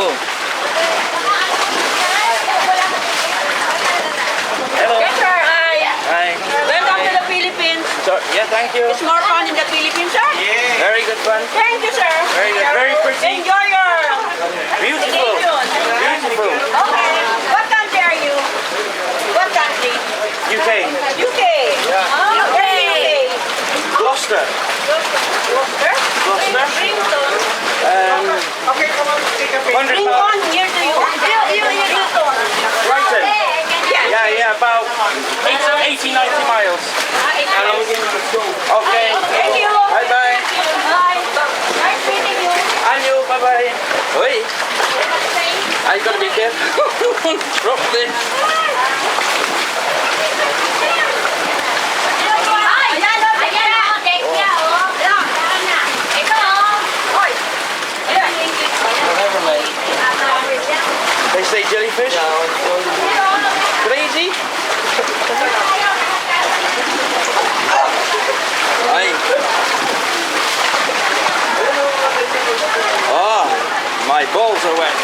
beautiful. Hello. Yes, sir. Hi. Hi. Welcome to the Philippines. So, yeah, thank you. It's more fun in the Philippines, sir. Very good fun. Thank you, sir. Very good. Very pretty. Enjoy your Beautiful. vacation. Beautiful. Okay. What country are you? What country? UK. UK. Oh, where in UK? Gloucester. Gloucester? Gloucester. Brimton. 100 miles. Brimton, near to you. You Newton. Brighton. Yeah. Yeah, about 80, 90 miles. Okay. Thank you. Bye-bye. Bye. Nice meeting you. And you, bye-bye. Oi. I gotta be careful. Drop this. They say jellyfish. Crazy. Aye. Oh, my balls are wet.